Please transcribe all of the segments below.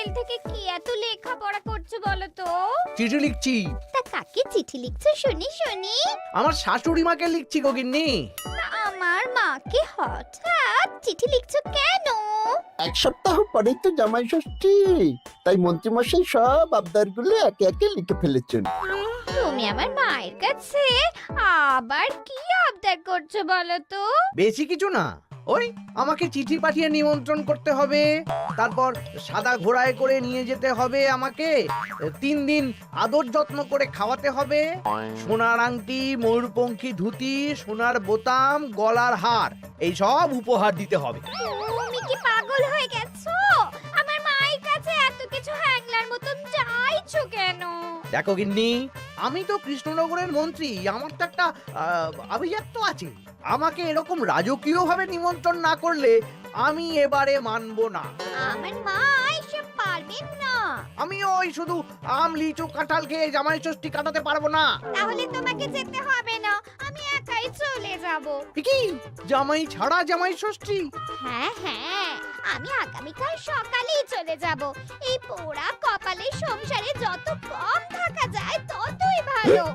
বিকেল থেকে কি এত লেখাপড়া করছো বলো তো? চিঠি লিখছি। তা কাকে চিঠি লিখছো শুনি শুনি? আমার শাশুড়ি মাকে লিখছি গো গিন্নি। তা আমার মাকে হঠাৎ চিঠি লিখছো কেন? এক সপ্তাহ পরেই তো জামাই ষষ্ঠী, তাই মন্ত্রীমশাই সব আবদারগুলো একে একে লিখে ফেলেছেন। তুমি আমার মায়ের কাছে আবার কি আবদার করছো বলো তো? বেশি কিছু না, ওই আমাকে চিঠি পাঠিয়ে নিমন্ত্রণ করতে হবে, তারপর সাদা ঘোড়ায় করে নিয়ে যেতে হবে আমাকে, 3 দিন আদর যত্ন করে খাওয়াতে হবে, সোনার আংটি, ময়ূরপঙ্খী ধুতি, সোনার বোতাম, গলার হার, এই সব উপহার দিতে হবে। তুমি কি পাগল হয়ে গেছো? আমার মায়ের কাছে এত কিছু হ্যাংলার মতন চাইছো কেন? দেখো গিন্নি, আমি তো কৃষ্ণনগরের মন্ত্রী, আমার তো একটা আভিজাত্য আছে। আমাকে এরকম রাজকীয় ভাবে নিমন্ত্রণ না করলে আমি এবারে মানবো না। আমার মা এসব পারবেন না। আমি ওই শুধু আম, লিচু, কাঁঠাল খেয়ে জামাই ষষ্ঠী কাটাতে পারবো না। তাহলে তোমাকে যেতে হবে না, আমি একাই চলে যাব। কি জামাই ছাড়া জামাই ষষ্ঠী? হ্যাঁ হ্যাঁ, আমি আগামীকাল সকালেই চলে যাব। এই পোড়া কপালের সংসারে যত কম থাকা যায় ততই ভালো।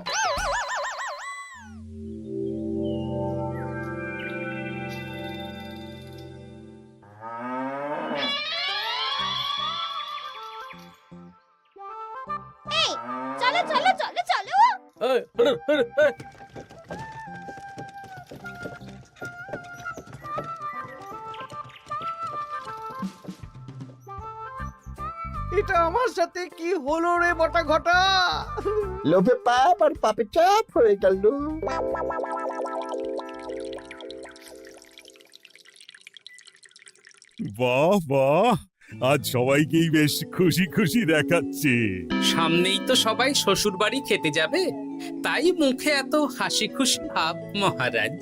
এই চলো চলো চলো চলো। এটা আমার সাথে কি হলো রে বটা ঘটা? লোভে পাপ আর পাপে চাপ হয়ে গেল। বাহ বাহ, আজ সবাইকেই বেশ খুশি খুশি দেখাচ্ছে। সামনেই তো সবাই শ্বশুর বাড়ি খেতে যাবে, তাই মুখে এত হাসি খুশি ভাব মহারাজ।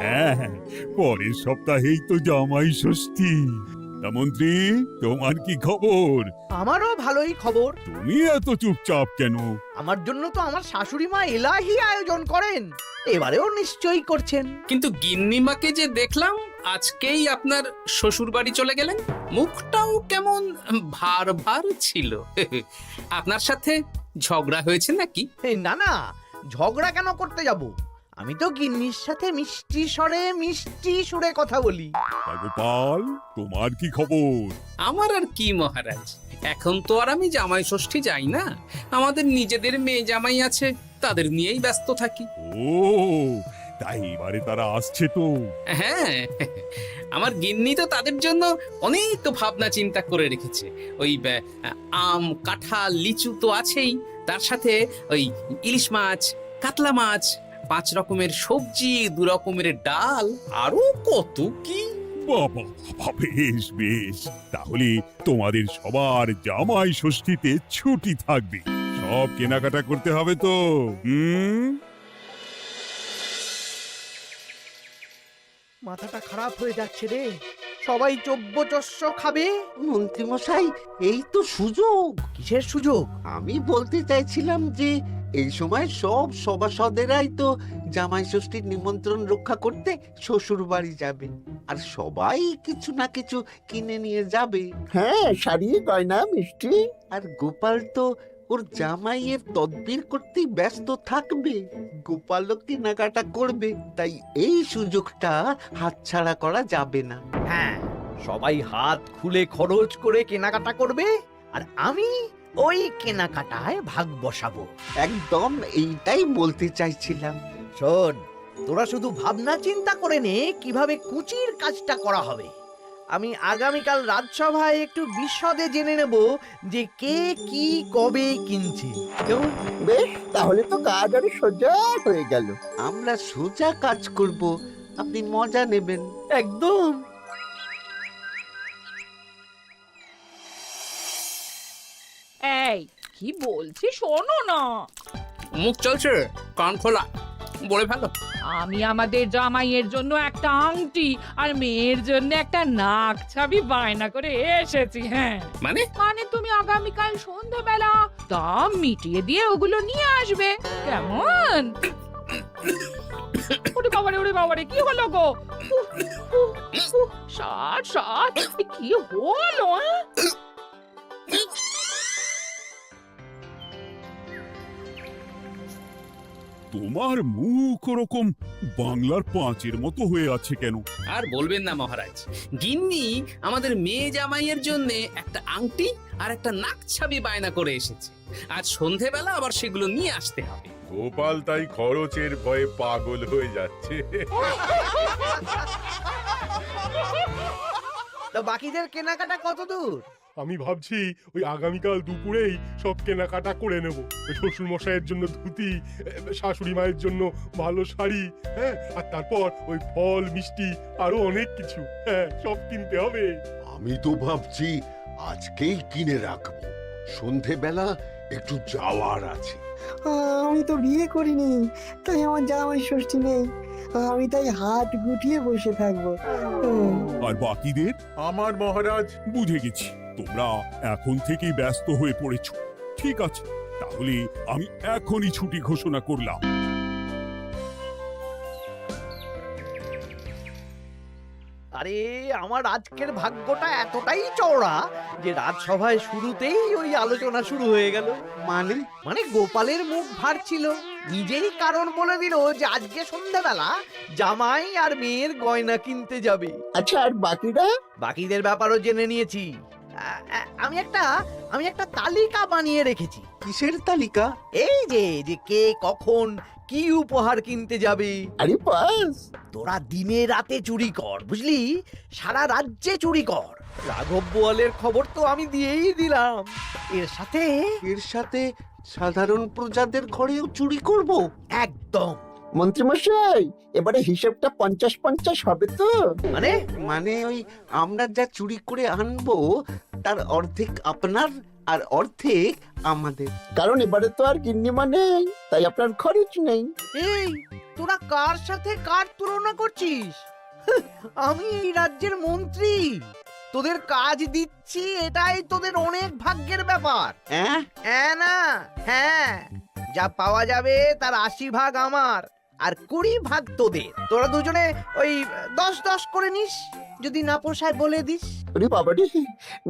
হ্যাঁ, পরের সপ্তাহেই তো জামাই ষষ্ঠী। তা মন্ত্রী, তোমার কি খবর? আমারও ভালোই খবর। তুমি এত চুপচাপ কেন? আমার জন্য তো আমার শাশুড়ি মা এলাহি আয়োজন করেন, এবারেও নিশ্চয়ই করছেন। কিন্তু গিন্নিমাকে যে দেখলাম আজকেই আপনার শ্বশুর বাড়ি চলে গেলেন, মুখটাও কেমন ভার ভার ছিল। আপনার সাথে ঝগড়া হয়েছে নাকি? এই না না, ঝগড়া কেন করতে যাব? আমি তো গিন্নির সাথে মিষ্টি সুরে কথা বলি। তা গোপাল, তোমার কি খবর? আমার আর কি মহারাজ, এখন তো আর আমি জামাই ষষ্ঠী যাই না, আমাদের নিজেদের মেয়ে জামাই আছে, তাদের নিয়েই ব্যস্ত থাকি। ও, তাই এবারে তারা আসছে তো? হ্যাঁ, আমার গিন্নি তো তাদের জন্য অনেক ভাবনা চিন্তা করে রেখেছে। ওই আম, কাঁঠাল, লিচু তো আছেই, তার সাথে ওই ইলিশ মাছ, কাতলা মাছ, 5 রকমের সবজি, 2 রকমের ডাল, আরো কত কি। বাবা বাবা, বেশ বেশ, তাহলে তোমাদের সবার জামাই ষষ্ঠীতে ছুটি থাকবে। সব কেনাকাটা করতে হবে তো। মাথাটা খারাপ হয়ে যাচ্ছে রে, সবাই চব্যচস্য খাবে। মন্ত্রীমশাই, এই তো সুযোগ। কিসের সুযোগ? আমি বলতে চাইছিলাম যে এই সময় সব সভাসদেরাই তো জামাই ষষ্ঠীর নিমন্ত্রণ রক্ষা করতে শ্বশুর বাড়ি যাবে, আর সবাই কিছু না কিছু কিনে নিয়ে যাবে। হ্যাঁ, শাড়ি, গয়না, মিষ্টি। আর গোপাল তো ওর জামাইয়ের তদবির করতেই ব্যস্ত থাকবে। গোপালও কেনাকাটা করবে, তাই এই সুযোগটা হাতছাড়া করা যাবে না। হ্যাঁ, সবাই হাত খুলে খরচ করে কেনাকাটা করবে, আর আমি ওই কেনাকাটায় ভাগ বসাবো। একদম এইটাই বলতে চাইছিলাম। শোন, তোরা শুধু ভাবনা চিন্তা করে নে কিভাবে কুচির কাজটা করা হবে। আমি আগামীকাল রাজসভায় একটু বিশদে জেনে নেব যে কে কি কবে কিনছে। কেমন? বেশ, তাহলে তো কাজ আরো সোজা হয়ে গেল। আমরা সোজা কাজ করব, আপনি মজা নেবেন। একদম। এই কি বলছি শোনো না। মুখ চলছে, কান খোলা, বলে ফেলো। আমি আমাদের জামাইয়ের জন্য একটা আংটি আর মেয়ের জন্য একটা নাক ছাবি বায়না করে এসেছি। হ্যাঁ, মানে? মানে তুমি আগামীকাল সন্ধ্যাবেলা দাম মিটিয়ে দিয়ে ওগুলো নিয়ে আসবে, কেমন? ওরে বাবারে কি হলো গো? সাত কি হলো? তোমার মুখ ওরকম বাংলার পাঁচের মতো হয়ে আছে কেন? আর বলবেন না মহারাজ, গিন্নি আমাদের মেয়ে জামাইয়ের জন্য একটা আংটি আর একটা নাক ছাবি বায়না করে এসেছে। আজ সন্ধেবেলা আবার সেগুলো নিয়ে আসতে হবে। গোপাল তাই খরচের ভয়ে পাগল হয়ে যাচ্ছে। তা বাকিদের কেনাকাটা কত দূর? আমি ভাবছি ওই আগামীকাল দুপুরেই সব কেনাকাটা করে নেব। শ্বশুর মশাইয়ের জন্য ধুতি, শাশুড়ি মায়ের জন্য ভালো শাড়ি, হ্যাঁ, আর তারপর ওই ফল মিষ্টি আরো অনেক কিছু, হ্যাঁ, সব কিনতে হবে। আমি তো ভাবছি আজকেই কিনে রাখবো, সন্ধেবেলা একটু যাওয়ার আছে। আমি তো বিয়ে করিনি, তাই আমার জামাই ষষ্ঠী নেই। আমি তাই হাত গুটিয়ে বসে থাকবো। আর বাকিদের? আমার মহারাজ, বুঝে গেছি, তোমরা এখন থেকেই ব্যস্ত হয়ে পড়েছো। ঠিক আছে, তাহলে আমি এখনই ছুটি ঘোষণা করলাম। আরে আমার আজকের ভাগ্যটা এতটাই চওড়া যে রাজসভায় শুরুতেই ওই আলোচনা শুরু হয়ে গেল। মানে মানে গোপালের মুখ ভার ছিল, নিজেই কারণ বলে দিল যে আজকে সন্ধ্যাবেলা জামাই আর মেয়ের গয়না কিনতে যাবে। আচ্ছা, আর বাকিরা? বাকিদের ব্যাপারও জেনে নিয়েছি। আমি একটা তালিকা বানিয়ে রেখেছি। কিসের তালিকা? এই যে কে কখন কি উপহার কিনতে যাবে। আরে বাস, তোরা দিনে রাতে চুরি কর, বুঝলি, সারা রাজ্যে চুরি কর। রাঘব বোয়ালের খবর তো আমি দিয়েই দিলাম। এর সাথে সাধারণ প্রজাদের ঘরেও চুরি করব? একদম। মন্ত্রীমশাই, এবারে হিসেবটা 50-50 হবে তো? মানে ওই আমরা যা চুরি করে আনবো তার অর্ধেক আপনার আর অর্ধেক আমাদের। কারণ এবারে তো আর গিন্নিমা নেই, তাই আপনার খরচ নেই। এই তোরা কার সাথে কার তুলনা করছিস? আমি এই রাজ্যের মন্ত্রী, তোদের কাজ দিচ্ছি, এটাই তোদের অনেক ভাগ্যের ব্যাপার। হ্যাঁ হ্যাঁ না হ্যাঁ, যা পাওয়া যাবে তার 80 ভাগ আমার আর 20 ভাগ তোদের। তোরা দুজনে ওই 10-10 করে নিস, যদি না পোষায় বলে দিস। আরে বাবারে,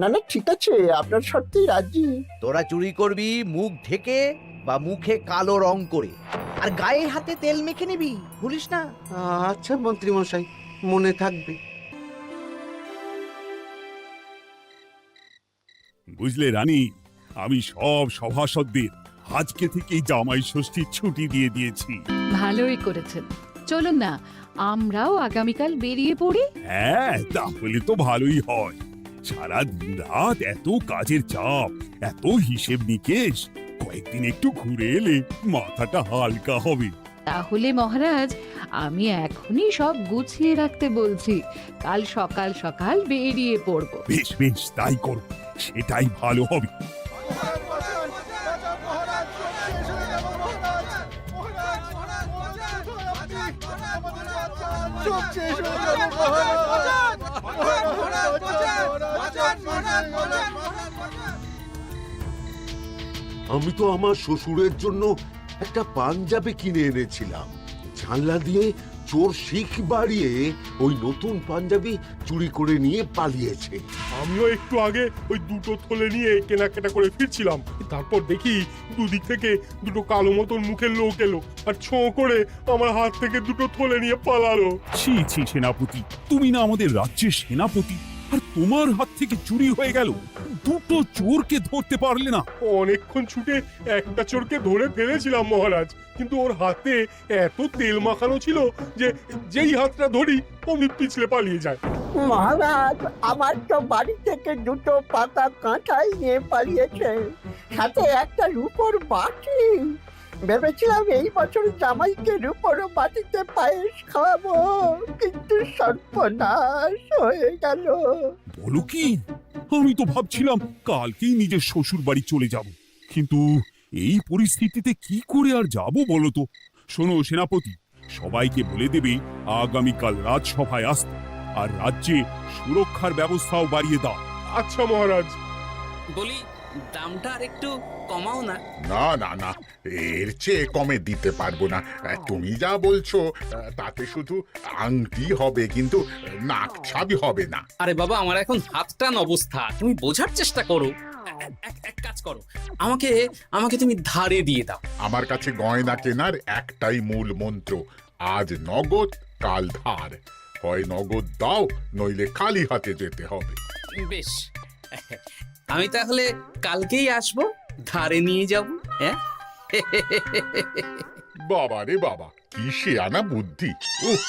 না না, ঠিক আছে, আপনার শর্তেই রাজি। তোরা চুরি করবি মুখ ঢেকে বা মুখে কালো রং করে, আর গায়ে হাতে তেল মেখে নিবি, ভুলিস না। আচ্ছা মন্ত্রী মশাই, মনে থাকবে। বুঝলে রানী, আমি সব সভাসদদের আজকে থেকেই জামাই ষষ্ঠীর ছুটি দিয়ে দিয়েছি। ভালোই করেছেন। চলুন না, আমরাও আগামীকাল বেরিয়ে পড়ি। হ্যাঁ, তাহলে তো ভালোই হয়। সারা দিন রাত এত কাজের চাপ, এত হিসেব নিকেশ, কয়েকদিন একটু ঘুরে এলে মাথাটা হালকা হবে। তাহলে মহারাজ, আমি এখনই সব গুছিয়ে রাখতে বলছি। কাল সকাল সকাল বেরিয়ে পড়ব। বেশ বেশ, তাই করো, সেটাই ভালো হবে। আমি তো আমার শ্বশুরের জন্য একটা পাঞ্জাবি কিনে এনেছিলাম, জানলা দিয়ে চোর শিখ বাড়িয়ে ওই নতুন পাঞ্জাবি চুরি করে নিয়ে পালিয়েছে। আমিও একটু আগে ওই দুটো থলে নিয়ে কেনাকাটা করে ফিরছিলাম, তারপর দেখি দুদিক থেকে দুটো কালো মতন মুখের লোক এলো আর ছোঁ করে আমার হাত থেকে দুটো থলে নিয়ে পালালো। ছি ছি সেনাপতি, তুমি না আমাদের রাজ্যের সেনাপতি, আর তোমার হাত থেকে চুরি হয়ে গেল? দুটো চোরকে ধরতে পারলে না? অনেকক্ষণ ছুটে একটা চোরকে ধরে ফেলেছিলাম মহারাজ, কিন্তু ওর হাতে এত তেল মাখানো ছিল যে যেই হাতটা ধরি অমনি পিছলে পালিয়ে যায়। মহারাজ, আমার তো বাড়ি থেকে দুটো পাতা কাঁঠাল নিয়ে পালিয়েছে, সাথে একটা রূপোর বাটি। ভেবেছিলাম এই বছর জামাইকে রূপোর বাটিতে পায়েস খাওয়াবো, কিন্তু সর্বনাশ হয়ে গেল। বলো কি? আমি তো ভাবছিলাম কালকেই নিজের শ্বশুর বাড়ি চলে যাব, কিন্তু এই পরিস্থিতিতে কি করে আর যাব বলো তো? শোনো সেনাপতি, সবাইকে বলে দেবে আগামীকাল রাজসভায় আসতে, আর রাজ্যে সুরক্ষার ব্যবস্থাও বাড়িয়ে দাও। আচ্ছা মহারাজ। বলি, দামটা আর একটু কমাও না। না না না, এর চেয়ে কমে দিতে পারবো না। তুমি যা বলছো তাতে শুধু আংটি হবে, কিন্তু নাক ছাবি হবে না। আরে বাবা, আমার এখন হাত টান অবস্থা, তুমি বোঝার চেষ্টা করো। এক কাজ করো, আমাকে আমাকে তুমি ধারে দিয়ে দাও। আমার কাছে গয়না কেনার একটাই মূল মন্ত্র, আজ নগদ কাল ধার। হয় নগদ দাও, নইলে খালি হাতে যেতে হবে। বেশ, আমি তাহলে কালকেই আসবো, ধারে নিয়ে যাব। হ্যাঁ, বাবা রে বাবা, কি শেয়ানা বুদ্ধি! উহ,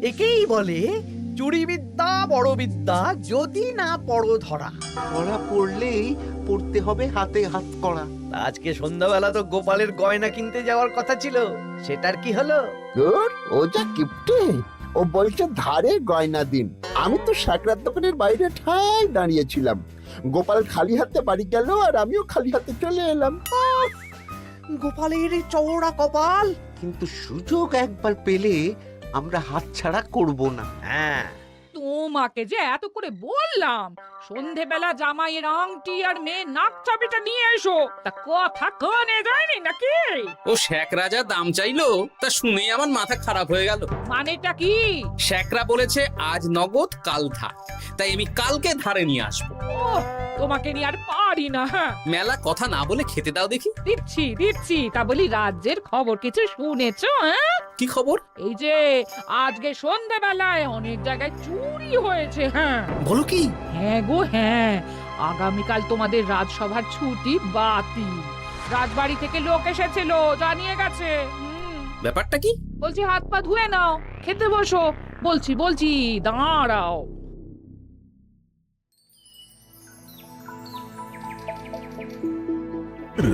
একেই বলে চুরি বিদ্যা বড় বিদ্যা, যদি না পড়ো ধরা। ধরা পড়লেই পড়তে হবে হাতে হাত করা। আজকে সন্ধ্যাবেলা তো গোপালের গয়না কিনতে যাওয়ার কথা ছিল, সেটার কি হলো? ধুর, ও যা কিপটে, ও বলছে ধারে গয়না দিন। আমি তো সাকরার দোকানের বাইরে ঠায় দাঁড়িয়েছিলাম, গোপাল খালি হাতে বাড়ি গেল আর আমিও খালি হাতে চলে এলাম। গোপালের এই চওড়া কপাল! কিন্তু সুযোগ একবার পেলে আমরা হাতছাড়া করব না। হ্যাঁ, তোমাকে যে এত করে বললাম সন্ধেবেলা জামাইয়ের আংটি আর মেয়ের নাক চাবিটা নিয়ে এসো, তা কথা কানে যায়নি নাকি? ও শেখ রাজা দাম চাইলো, তা শুনেই আমার মাথা খারাপ হয়ে গেল। মানেটা কি? শেখরা বলেছে আজ নগদ কাল ধার, তাই আমি কালকে ধারে নিয়ে আসবো। ওহ, তোমাকে নিয়ে আর পারি না। হ্যাঁ, মেলা কথা না বলে খেতে দাও দেখি। দিচ্ছি, তা বলি রাজ্যের খবর কিছু শুনেছো? হ্যাঁ, কি খবর? এই যে আজকে সন্ধেবেলায় অনেক জায়গায় চুরি হয়েছে। হ্যাঁ, বলো কি? হ্যাঁ গো হ্যাঁ, আগামীকাল তোমাদের রাজসভার ছুটি বাতিল। রাজবাড়ি থেকে লোক এসেছিল, জানিয়ে গেছে। ব্যাপারটা কি? বলছি হাত পা ধুয়ে নাও, খেতে বসো। বলছি দাঁড়াও।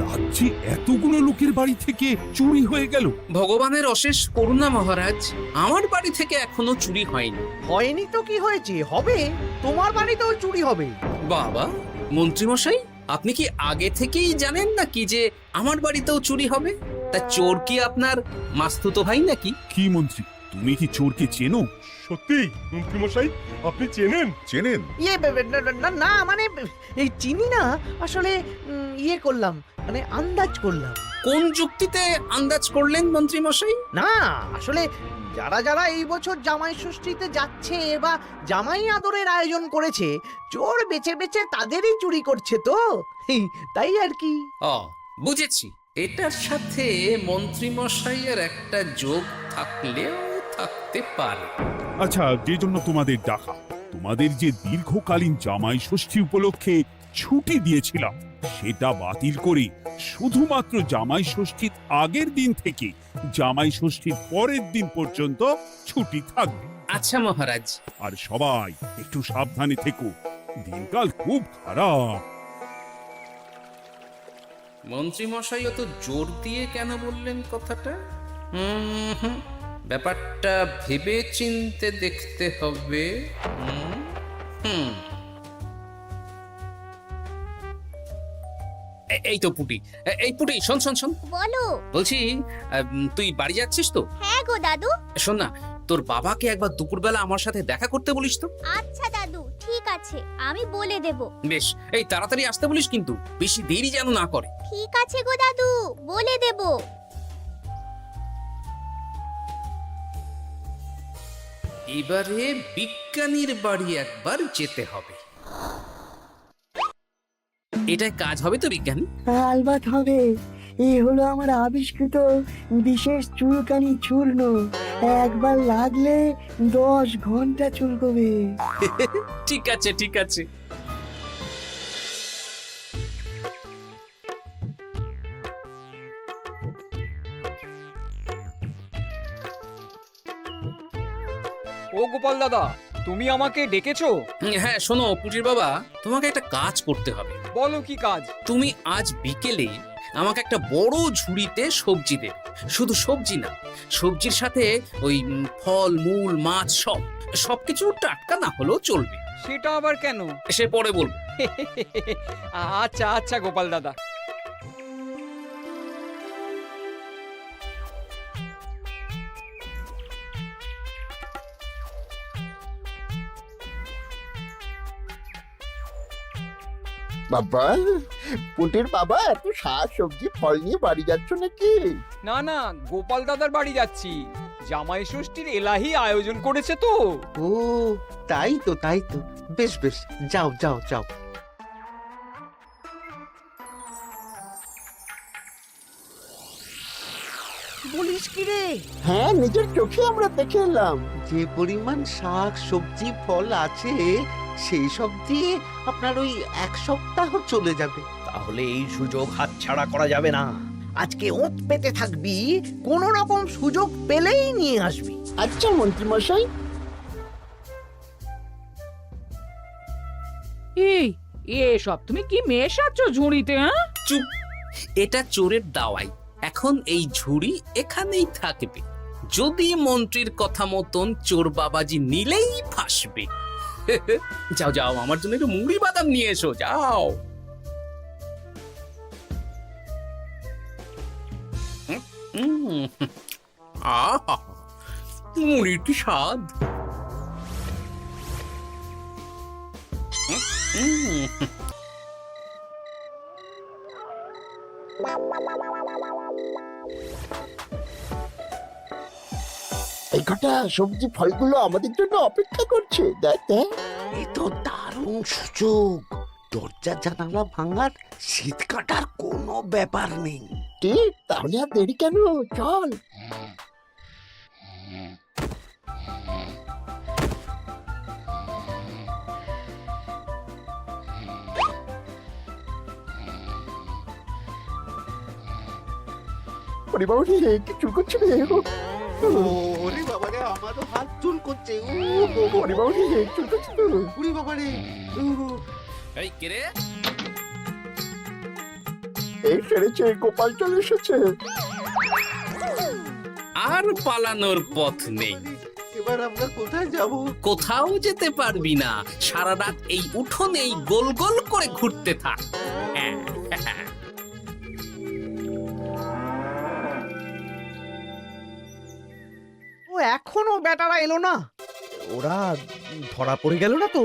রাজ্যে এতগুলো লোকের বাড়ি থেকে চুরি হয়ে গেল। ভগবানের অশেষ করুণা মহারাজ, আমার বাড়ি থেকে এখনো চুরি হয়নি। হয়নি তো কি হয়েছে, হবে। তোমার বাড়িতেও চুরি হবে। বাবা, মন্ত্রীমশাই, আপনি কি আগে থেকেই জানেন নাকি যে আমার বাড়িতেও চুরি হবে? তা চোর কি আপনার মাস্তুতো ভাই নাকি? কি মন্ত্রী, তুমি কি চোরকে চেনো? সত্যি মন্ত্রীমশাই, আপনি চেনেন? চেনেন? না মানে এই চিনি না, আসলে ইয়ে করলাম, মানে আন্দাজ করলাম। কোন যুক্তিতে আন্দাজ করলেন মন্ত্রীমশাই? না, আসলে যারা যারা এই বছর জামাই ষষ্ঠীতে যাচ্ছে বা জামাই আদরের আয়োজন করেছে, চোর বেছে বেছে তাদেরই চুরি করছে তো, তাই আর কি। ও, বুঝেছি। এটার সাথে মন্ত্রীমশাইয়ের একটা যোগ থাকলেও থাকতে পারে। আচ্ছা, যে জন্য তোমাদের ডাকা, তোমাদের যে দীর্ঘকালীন জামাই ষষ্ঠী উপলক্ষে ছুটি দিয়েছিলাম, সেটা বাতিল করে শুধুমাত্র জামাই ষষ্ঠীর আগের দিন থেকে জামাই ষষ্ঠীর পরের দিন পর্যন্ত ছুটি থাকবে। আচ্ছা মহারাজ। আর সবাই একটু সাবধানে থেকো, দিনকাল খুব খারাপ। মন্ত্রীমশাই অত জোর দিয়ে কেন বললেন কথাটা? ব্যাপারটা ভেবে চিনতে দেখতে হবে। এই তো পুটি, এই পুটি, শোন। বলো। বলছি, তুই বাড়ি যাচ্ছিস তো? হ্যাঁ গো দাদু। শোন না, তোর বাবাকে একবার দুপুরবেলা আমার সাথে দেখা করতে বলিস তো। আচ্ছা দাদু, ঠিক আছে, আমি বলে দেব। বেশ, এই তাড়াতাড়ি আসতে বলিস, কিন্তু বেশি দেরি যেন না করে। ঠিক আছে গো দাদু, বলে দেব। এবারে বিজ্ঞানীর বাড়ি একবার যেতে হবে। এটাই কাজ হবে তো বিজ্ঞানী? আলবাত হবে। এই হলো আমার আবিষ্কৃত বিশেষ চুলকানি চূর্ণ। একবার লাগলে 10 ঘন্টা চুলকবে। ঠিক আছে। ও গোপাল দাদা, তুমি আমাকে ডেকেছো? হ্যাঁ, শোনো পুটির বাবা, তোমাকে একটা কাজ করতে হবে। বলো কি কাজ? তুমি আজ বিকেলে আমাকে একটা বড় ঝুড়িতে সবজি দেবে। শুধু সবজি না, সবজির সাথে ওই ফল মূল মাছ সবকিছু টাটকা না হলেও চলবে। সেটা আবার কেন? সে পরে বলবো। আচ্ছা গোপাল দাদা। বাবা, পুটির বাবা এত শাক সবজি ফল নিয়ে বাড়ি যাচ্ছ নাকি? না না, গোপাল দাদার বাড়ি যাচ্ছি। জামাই ষষ্ঠীর এলাহি আয়োজন করেছে তো। ও তাই তো, তাই তো। বেশ বেশ, যাও যাও যাও। বলিস কি রে? হ্যাঁ, নিজের চোখে আমরা দেখে এলাম। যে পরিমাণ শাক সবজি ফল আছে সেই সব দিয়ে আপনার ওই 1 সপ্তাহ চলে যাবে। তাহলে এই সুযোগ হাতছাড়া করা যাবে না। আজকে ওঁত পেতে থাকবি, কোন রকম সুযোগ পেলেই নিয়ে আসবি। আচ্ছা মন্ত্রী মশাই। এই এসব তুমি কি মেশাচ্ছ ঝুড়িতে? হ্যাঁ, চুপ, এটা চোরের দাওয়াই। এখন এই ঝুড়ি এখানেই থাকবে। যদি মন্ত্রীর কথা মতন চোর বাবাজি নিলেই ফাঁসবে। যাও যাও, আমার জন্য একটু মুড়ি বাদাম নিয়ে এসো, যাও। আহা, মুড়ির কি স্বাদ! এই কটা সবজি ফলগুলো আমাদের জন্য অপেক্ষা করছে, দেখ দেখ। এ তো দারুণ সুযোগ। দরজা জানালা ভাঙার, শীত কাটার কোনো ব্যাপার নেই। ঠিক, তাহলে আর দেরি কেন, চল। পরিবার কি চুল করছে রে? ওরে বাবারে, আমারও হাত চুল করছে। পরিবার চুল করছে তো। ওরে বাবারে। এই কে রে? এই সেরেছে, গোপাল চলে এসেছে। আর পালানোর পথ নেই। এবার আমরা কোথায় যাব? কোথাও যেতে পারবি না। সারা রাত এই উঠোনেই গোল গোল করে ঘুরতে থাক। ও এখনো বেটারা এলো না। ওরা ধরা পড়ে গেল না তো?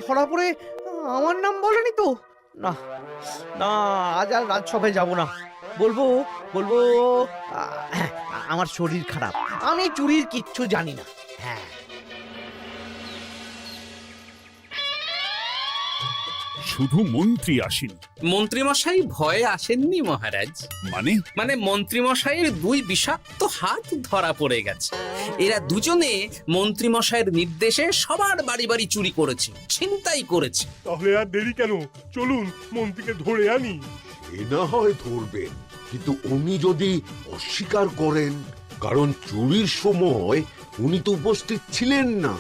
ধরা পড়ে আমার নাম বলেনি তো? না না, আজ আর রাজসভায় যাব না। বলবো বলবো আমার শরীর খারাপ, আমি চুরির কিচ্ছু জানি না। হ্যাঁ, শুধু মন্ত্রী আসেন। মন্ত্রী মশাই ভয়ে আসেননি মহারাজ। মানে মন্ত্রী মশাইয়ের 2 বিষাক্ত হাত ধরা পড়ে গেছে। এরা দুজনে মন্ত্রী মশাইয়ের নির্দেশে সবার বাড়ি বাড়ি চুরি করেছে, ছিনতাই করেছে। তাহলে আর দেরি কেন, চলুন মন্ত্রীকে ধরে আনি। এ না হয় ধরবেন, কিন্তু উনি যদি অস্বীকার করেন, কারণ চুরির সময় উনি তো উপস্থিত ছিলেন না,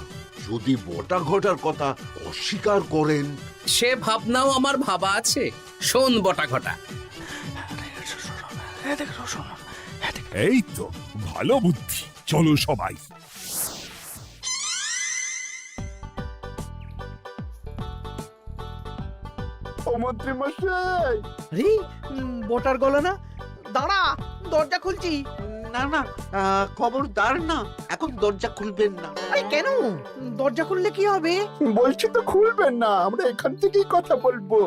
যদি বটা ঘটার কথা অস্বীকার করেন। সে ভাবনাও আমার ভাবা আছে। শোন বটা ঘটা, এই তো ভালো বুদ্ধি, চলো সবাই। ও মন্ত্রী মশাই। আরে বটার গলা না, দাঁড়া, দরজা খুলছি। না না, খবরদার না, এখন দরজা খুলবেন না। আরে কেন? দরজা খুললে কি হবে? বলছি তো খুলবেন না, আমরা এখান থেকেই কথা বলবো।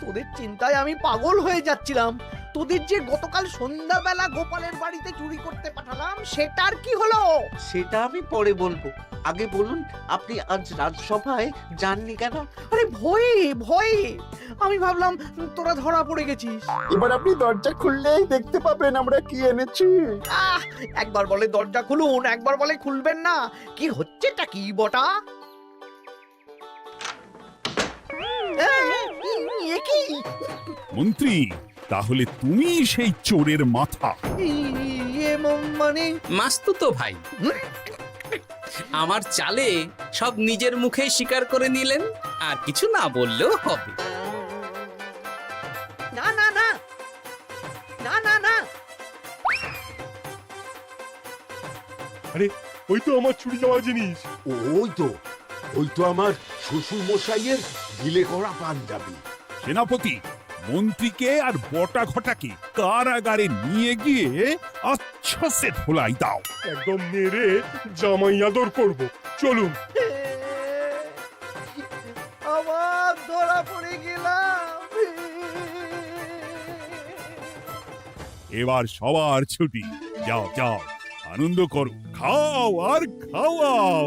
তোদের চিন্তায় আমি পাগল হয়ে যাচ্ছিলাম। তোদের যে গতকাল সন্ধ্যাবেলা গোপালের বাড়িতে চুরি করতে পাঠালাম, সেটার কি হলো? সেটা আমি পরে বলবো। আগে বলুন, আপনি আজ রাজসভায় যাননি কেন? আরে ভয়ে ভয়ে, আমি ভাবলাম তোরা ধরা পড়ে গেছিস। এবার আপনি দরজা খুললেই দেখতে পাবেন আমরা কি এনেছি। একবার বলে দরজা খুলুন, একবার বলে খুলবেন না। কি হচ্ছেটা কি বটা? এ কি? মন্ত্রী, তাহলে তুমি সেই চোরের মাথা? মানে মাস্তুতো ভাই, আমার চালে সব নিজের মুখে স্বীকার করে নিলেন, আর কিছু না বললেও হবে। না না না না না না। আরে ওই তো আমার চুরি যাওয়া জিনিস। ওই তো আমার শ্বশুর মশাইয়ের ঢিলে করা পাঞ্জাবি। সেনাপতি, মন্ত্রীকে আর বটা ঘটাকে কারাগারে নিয়ে গিয়ে আচ্ছা সে ধোলাই দাও। একদম মেরে জামাই আদর করব। চলুন। আমার ধরা পড়ে গেলাম। এবার সবার ছুটি, যাও যাও আনন্দ করো, খাও আর খাওয়াও।